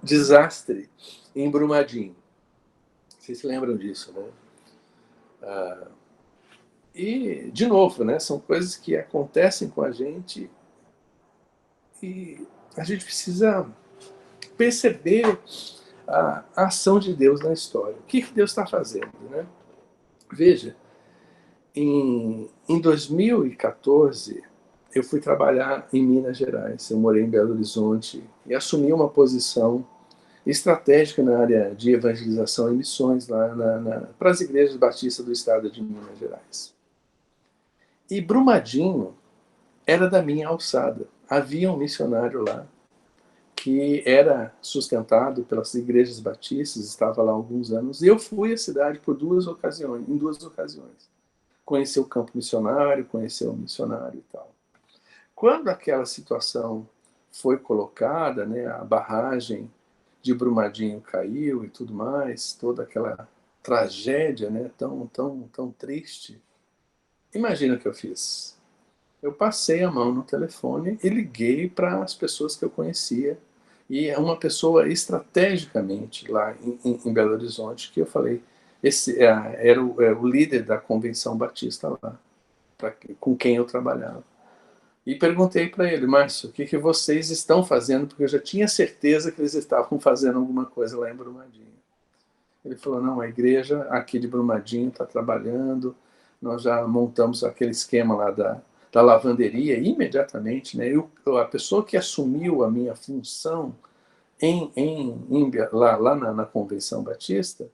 desastre em Brumadinho. Vocês se lembram disso, né? E, de novo, né, são coisas que acontecem com a gente e a gente precisa perceber a ação de Deus na história. O que Deus está fazendo, né? Veja, em 2014, eu fui trabalhar em Minas Gerais. Eu morei em Belo Horizonte e assumi uma posição estratégica na área de evangelização e missões lá para as igrejas batistas do estado de Minas Gerais. E Brumadinho era da minha alçada. Havia um missionário lá que era sustentado pelas igrejas batistas, estava lá há alguns anos, e eu fui à cidade por em 2 ocasiões. Conhecer o campo missionário, conhecer o missionário e tal. Quando aquela situação foi colocada, né, a barragem de Brumadinho caiu e tudo mais, toda aquela tragédia, né, tão triste, imagina o que eu fiz. Eu passei a mão no telefone e liguei para as pessoas que eu conhecia. E é uma pessoa estrategicamente lá em Belo Horizonte que eu falei, esse era o líder da Convenção Batista lá, com quem eu trabalhava. E perguntei para ele: Márcio, o que vocês estão fazendo? Porque eu já tinha certeza que eles estavam fazendo alguma coisa lá em Brumadinho. Ele falou: não, a igreja aqui de Brumadinho está trabalhando, nós já montamos aquele esquema lá da lavanderia imediatamente, né? A pessoa que assumiu a minha função lá na Convenção Batista,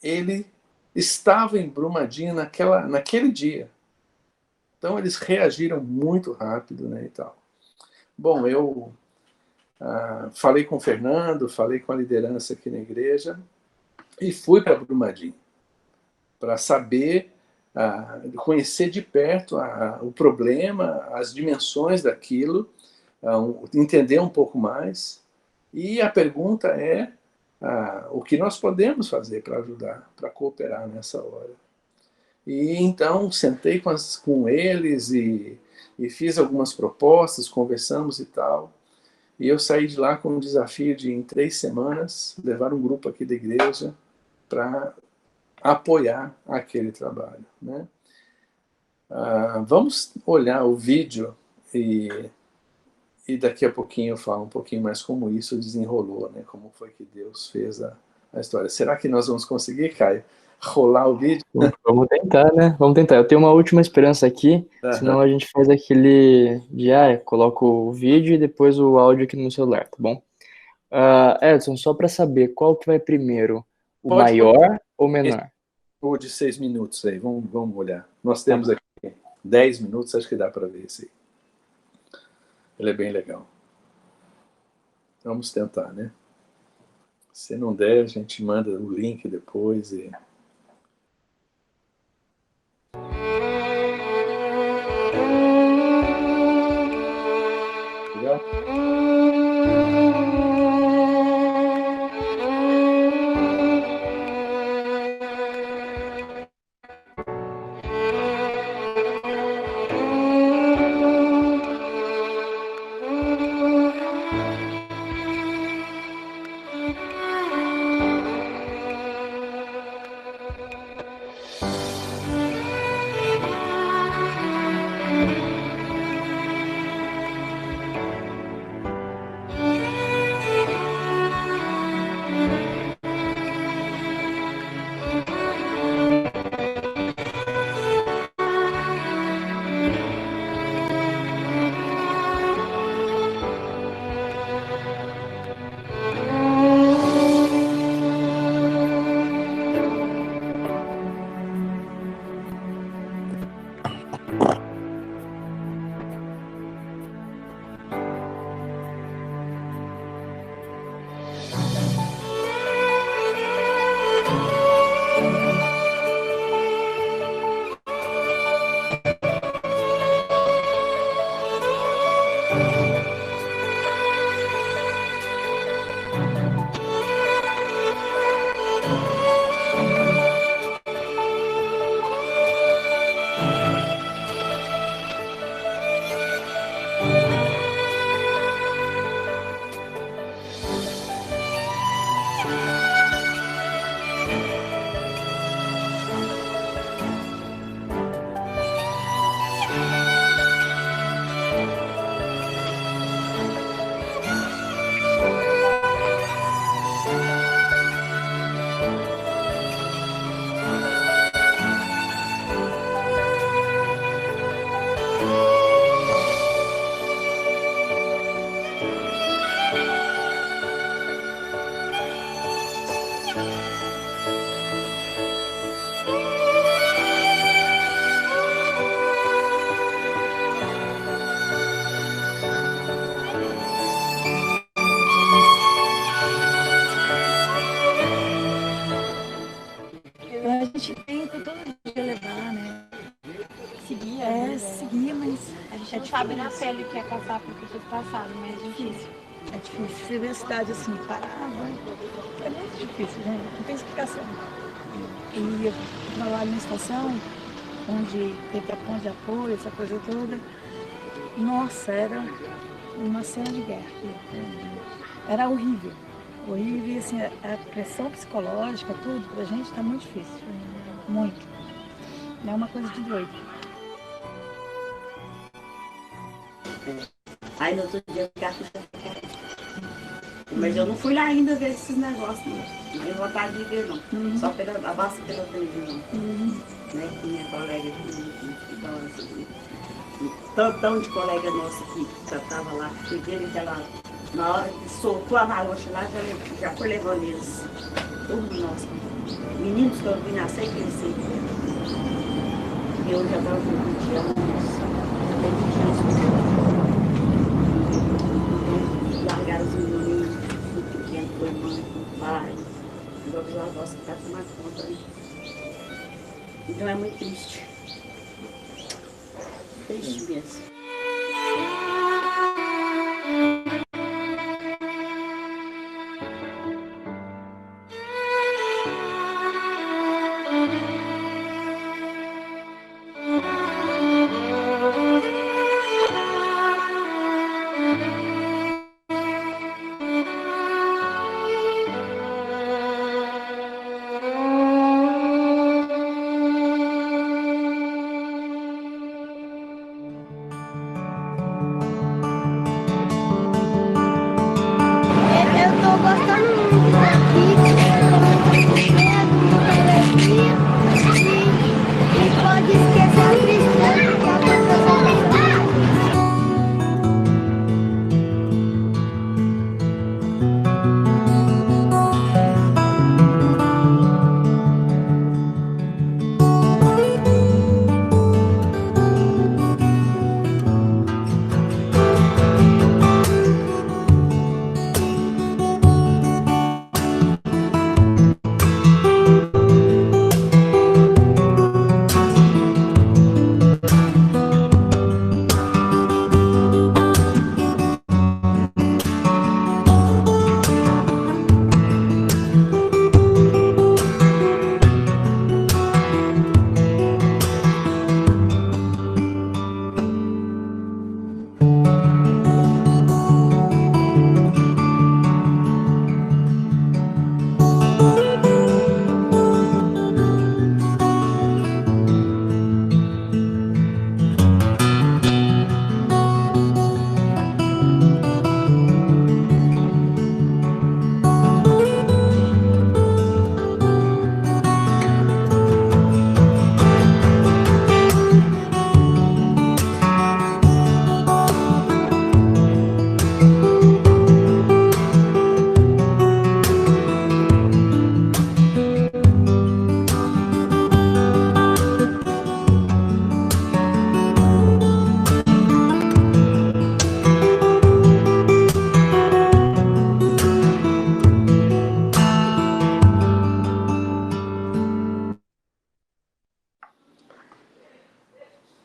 ele estava em Brumadinho naquele dia. Então eles reagiram muito rápido, né, e tal. Bom, eu falei com o Fernando, falei com a liderança aqui na igreja e fui para Brumadinho para saber, conhecer de perto o problema, as dimensões daquilo, entender um pouco mais. E a pergunta é o que nós podemos fazer para ajudar, para cooperar nessa hora. E então sentei com eles e fiz algumas propostas, conversamos e tal. E eu saí de lá com um desafio de, em 3 semanas, levar um grupo aqui da igreja para apoiar aquele trabalho, né? Vamos olhar o vídeo e daqui a pouquinho eu falo um pouquinho mais como isso desenrolou, né? Como foi que Deus fez a história. Será que nós vamos conseguir, Caio, rolar o vídeo? Vamos tentar, né? Vamos tentar. Eu tenho uma última esperança aqui, senão a gente faz aquele de, coloco o vídeo e depois o áudio aqui no meu celular, tá bom? Edson, só para saber, qual que vai primeiro? O Pode maior ou menor? o de 6 minutos aí, vamos olhar. Nós Tá temos bom. aqui 10 minutos, acho que dá para ver esse aí. Ele é bem legal. Vamos tentar, né? Se não der, a gente manda o link depois e... Legal? sabe na pele o que é passar por que vocês passaram, mas é difícil. É difícil. Você vê a cidade assim, parada. É muito difícil, gente. Não tem explicação. E eu trabalho na estação, onde teve a ponte de apoio, essa coisa toda. Nossa, era uma cena de guerra. Era horrível. Horrível, e assim, a pressão psicológica, tudo, pra gente tá muito difícil. Muito. É uma coisa de doido. Aí no outro dia eu fiquei mas eu não fui lá ainda ver esses negócios, não. Não tenho vontade de ver, não. Só a base pela televisão. Né? Que minha colega aqui, tantão de colega nossa que já estava lá, que dele aquela, na hora que soltou a marocha lá, já foi levando eles. Todos nós. Meninos que eu vi nascer e crescer. Eu já estava com 20 anos. Largaram os meninos, muito pequeno, foi mãe, com pai. Agora os avós que estão tomando conta aí. Então é muito triste. Triste mesmo.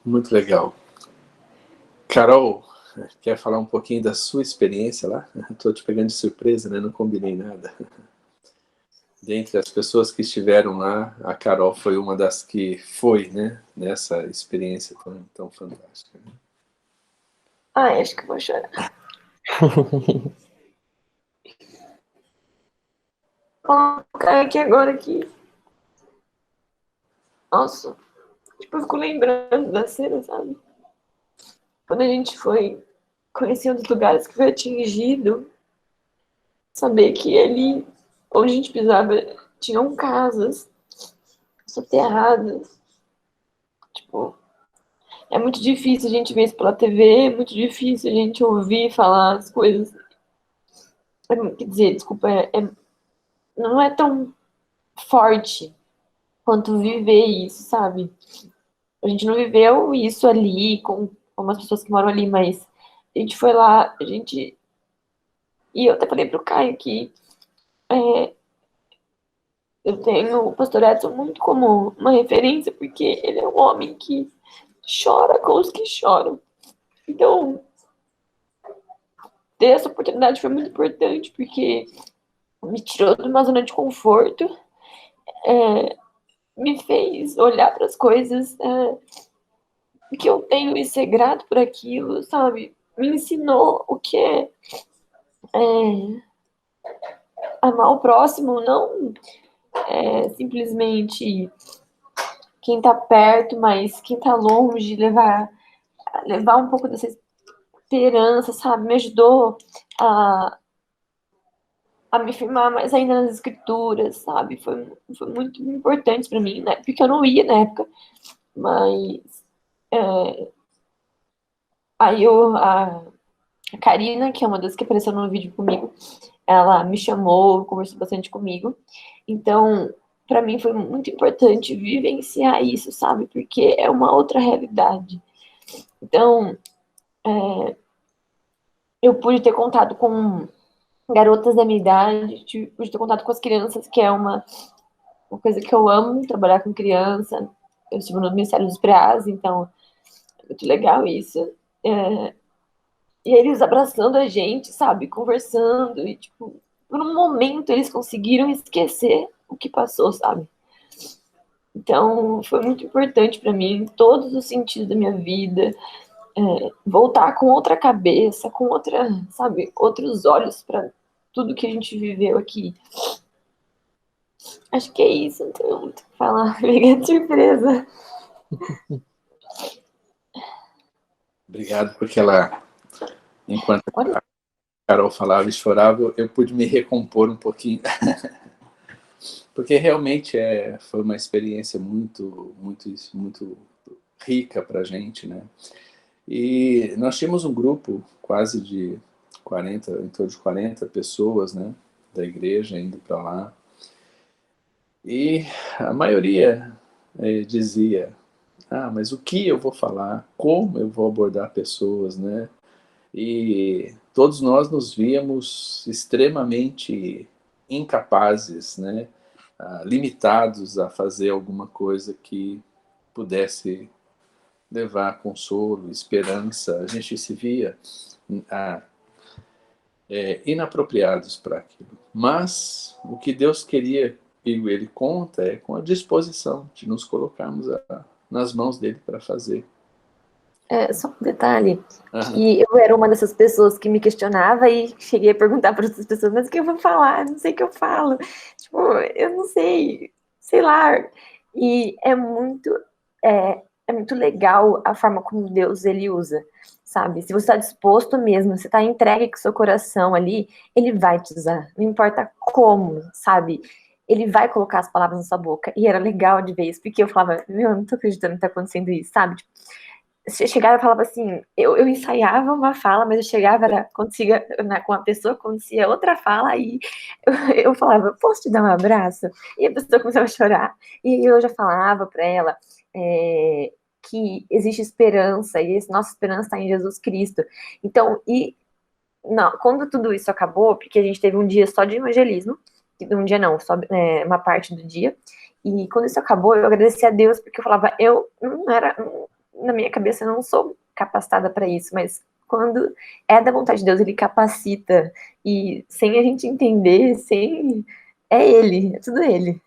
Muito legal. Carol, quer falar um pouquinho da sua experiência lá? Estou te pegando de surpresa, né? Não combinei nada. Dentre as pessoas que estiveram lá, a Carol foi uma das que foi, né? Nessa experiência tão fantástica. Né? Ai, acho que eu vou chorar. Vou ficar aqui agora aqui. Nossa, tipo, eu fico lembrando da cena, sabe? Quando a gente foi conhecer os lugares que foi atingido, saber que ali onde a gente pisava tinham casas soterradas. Tipo, é muito difícil a gente ver isso pela TV, é muito difícil a gente ouvir falar as coisas. Quer dizer, desculpa, não é tão forte quanto viver isso, sabe? A gente não viveu isso ali com as pessoas que moram ali, mas a gente foi lá, E eu até falei pro Caio que eu tenho o Pastor Edson muito como uma referência, porque ele é um homem que chora com os que choram. Então, ter essa oportunidade foi muito importante, porque me tirou de uma zona de conforto, me fez olhar para as coisas que eu tenho e ser grato por aquilo, sabe? Me ensinou o que é amar o próximo, não simplesmente quem tá perto, mas quem tá longe, levar um pouco dessa esperança, sabe? Me ajudou a me firmar mais ainda nas escrituras, sabe? Foi muito importante para mim, né? Porque eu não ia na época, mas aí a Karina, que é uma das que apareceu no vídeo comigo, ela me chamou, conversou bastante comigo. Então, para mim foi muito importante vivenciar isso, sabe? Porque é uma outra realidade. Então, eu pude ter contato com garotas da minha idade, pude ter contato com as crianças, que é uma coisa que eu amo, trabalhar com criança. Eu estive no Ministério dos Preás, então é muito legal isso. E eles abraçando a gente, sabe? Conversando, e tipo, por um momento eles conseguiram esquecer o que passou, sabe? Então, foi muito importante para mim, em todos os sentidos da minha vida, voltar com outra cabeça, com outra, sabe, outros olhos para tudo que a gente viveu aqui. Acho que é isso, não tenho muito o que falar. Obrigada de surpresa. Obrigado, porque ela, enquanto Olha, a Carol falava e chorava, eu pude me recompor um pouquinho. Porque realmente foi uma experiência muito rica para a gente, né? E nós tínhamos um grupo quase de 40, em torno de 40 pessoas, né? Da igreja indo para lá. E a maioria dizia, mas o que eu vou falar? Como eu vou abordar pessoas, né? E todos nós nos víamos extremamente incapazes, né? Limitados a fazer alguma coisa que pudesse levar consolo, esperança. A gente se via inapropriados para aquilo. Mas o que Deus queria, e ele conta, é com a disposição de nos colocarmos nas mãos dele para fazer. só um detalhe, que eu era uma dessas pessoas que me questionava e cheguei a perguntar para outras pessoas, mas o que eu vou falar? Não sei o que eu falo. Tipo, eu não sei lá. E é muito legal a forma como Deus, ele usa, sabe? Se você está disposto mesmo, você está entregue com o seu coração ali, ele vai te usar, não importa como, sabe? Ele vai colocar as palavras na sua boca. E era legal de ver isso, porque eu falava, meu, eu não tô acreditando que tá acontecendo isso, sabe? Tipo, chegava e falava assim, eu ensaiava uma fala, mas eu chegava, acontecia com a pessoa, acontecia outra fala, e eu falava, posso te dar um abraço? E a pessoa começava a chorar, e eu já falava para ela que existe esperança, e essa nossa esperança está em Jesus Cristo. Então, não, quando tudo isso acabou, porque a gente teve um dia só de evangelismo, um dia não, só uma parte do dia, e quando isso acabou, eu agradeci a Deus, porque eu falava, eu não era... na minha cabeça eu não sou capacitada para isso, mas quando é da vontade de Deus, ele capacita, e sem a gente entender, é tudo ele.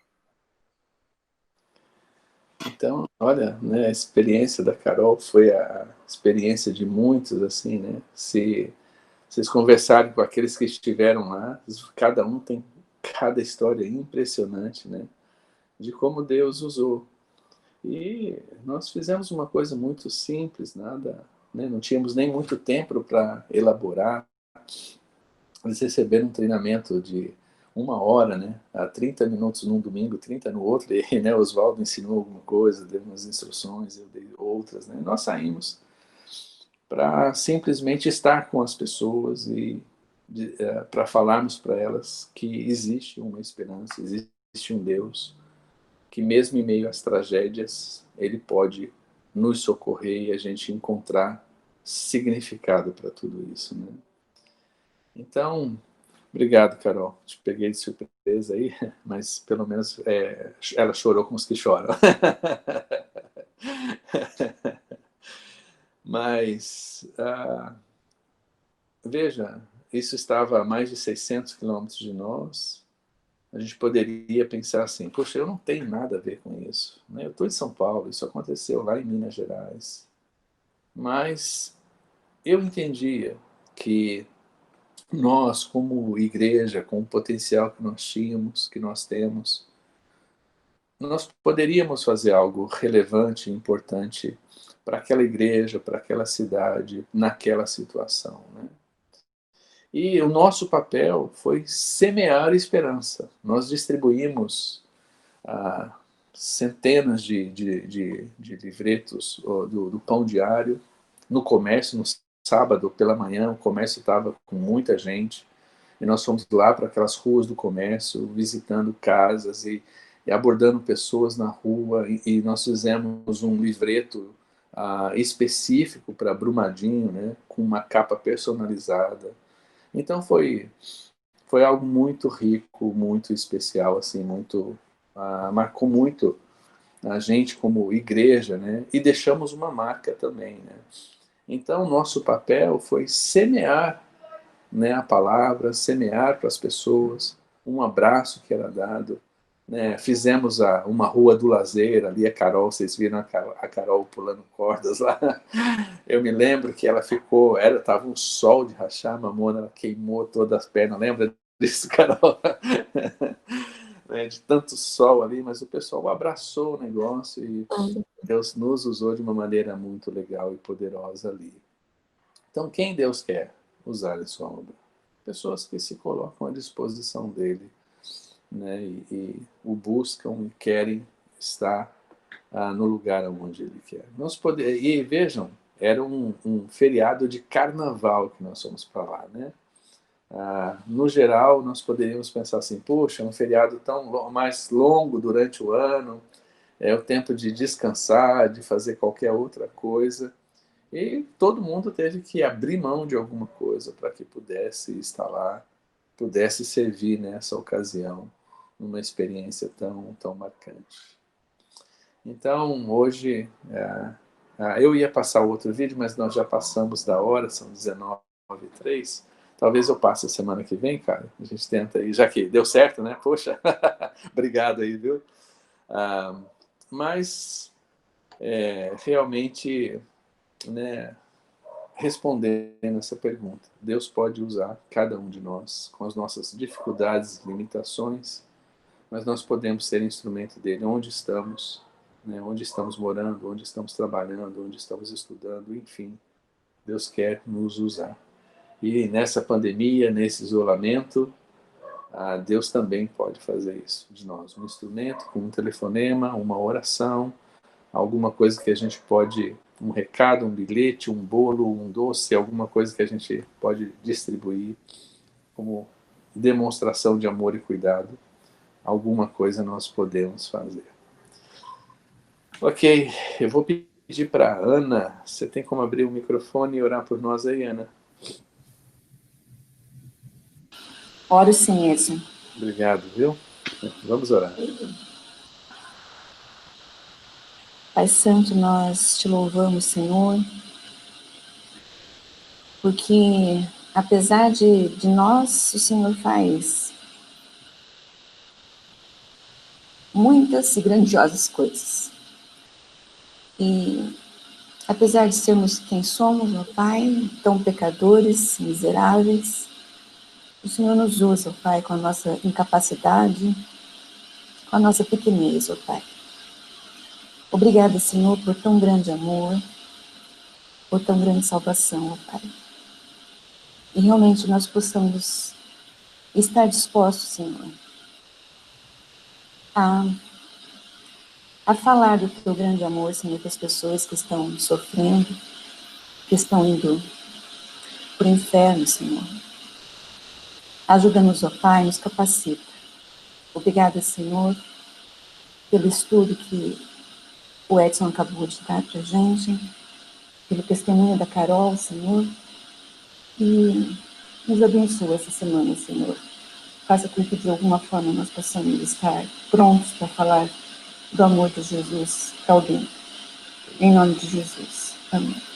Então, olha, né, a experiência da Carol foi a experiência de muitos, assim, né? Se vocês conversarem com aqueles que estiveram lá, cada um tem cada história impressionante, né? De como Deus usou. E nós fizemos uma coisa muito simples, nada, né? Não tínhamos nem muito tempo para elaborar. Eles receberam um treinamento de 1 hora, né? A 30 minutos num domingo, 30 no outro, e né, Oswaldo ensinou alguma coisa, deu umas instruções, eu dei outras, né? Nós saímos para simplesmente estar com as pessoas e para falarmos para elas que existe uma esperança, existe um Deus, que mesmo em meio às tragédias, ele pode nos socorrer e a gente encontrar significado para tudo isso, né? Então, obrigado, Carol. Te peguei de surpresa aí, mas pelo menos ela chorou com os que choram. Mas, veja, isso estava a mais de 600 quilômetros de nós. A gente poderia pensar assim, poxa, eu não tenho nada a ver com isso, né? Eu estou em São Paulo, isso aconteceu lá em Minas Gerais. Mas eu entendia que nós, como igreja, com o potencial que nós tínhamos, que nós temos, nós poderíamos fazer algo relevante e importante para aquela igreja, para aquela cidade, naquela situação, né? E o nosso papel foi semear esperança. Nós distribuímos centenas de livretos do Pão Diário no comércio, no sábado pela manhã. O comércio estava com muita gente e nós fomos lá para aquelas ruas do comércio, visitando casas e abordando pessoas na rua, e nós fizemos um livreto específico para Brumadinho, né, com uma capa personalizada. Então foi algo muito rico, muito especial, assim, muito marcou muito a gente como igreja, né? E deixamos uma marca também, né? Então nosso papel foi semear, né, a palavra, semear para as pessoas, um abraço que era dado, né? Fizemos uma rua do lazer ali, a Carol, vocês viram a Carol pulando cordas lá. Eu me lembro que ela ficou, estava um sol de rachar, a mamona, ela queimou todas as pernas, lembra disso, Carol? De tanto sol ali, mas o pessoal abraçou o negócio e Deus nos usou de uma maneira muito legal e poderosa ali. Então, quem Deus quer usar em sua obra? Pessoas que se colocam à disposição dele, né, e o buscam e querem estar no lugar onde ele quer. E vejam, era um feriado de carnaval que nós fomos para lá, né? No geral, nós poderíamos pensar assim, poxa, um feriado tão mais longo durante o ano, é o tempo de descansar, de fazer qualquer outra coisa, e todo mundo teve que abrir mão de alguma coisa para que pudesse estar lá, pudesse servir nessa ocasião, numa experiência tão marcante. Então, hoje, eu ia passar outro vídeo, mas nós já passamos da hora, são 19h03. Talvez eu passe a semana que vem, cara. A gente tenta aí, já que deu certo, né? Poxa, obrigado aí, viu? Mas, realmente, né, respondendo essa pergunta, Deus pode usar cada um de nós, com as nossas dificuldades e limitações, mas nós podemos ser instrumento dele onde estamos, né, onde estamos morando, onde estamos trabalhando, onde estamos estudando, enfim. Deus quer nos usar. E nessa pandemia, nesse isolamento, Deus também pode fazer isso de nós. Um instrumento, com um telefonema, uma oração, alguma coisa que a gente pode, um recado, um bilhete, um bolo, um doce, alguma coisa que a gente pode distribuir como demonstração de amor e cuidado. Alguma coisa nós podemos fazer. Ok, eu vou pedir para a Ana. Você tem como abrir o microfone e orar por nós aí, Ana? Oro sim, Edson. Obrigado, viu? Vamos orar. Pai Santo, nós te louvamos, Senhor, porque apesar de nós, o Senhor faz muitas e grandiosas coisas. E apesar de sermos quem somos, ó Pai, tão pecadores, miseráveis, o Senhor nos usa, ó Pai, com a nossa incapacidade, com a nossa pequenez, ó Pai. Obrigada, Senhor, por tão grande amor, por tão grande salvação, ó Pai. E realmente nós possamos estar dispostos, Senhor, a falar do teu grande amor, Senhor, para as pessoas que estão sofrendo, que estão indo para o inferno, Senhor. Ajuda-nos, ó Pai, nos capacita. Obrigada, Senhor, pelo estudo que o Edson acabou de dar para a gente, pelo testemunho da Carol, Senhor, e nos abençoa essa semana, Senhor. Faça com que de alguma forma nós possamos estar prontos para falar do amor de Jesus para alguém. Em nome de Jesus. Amém.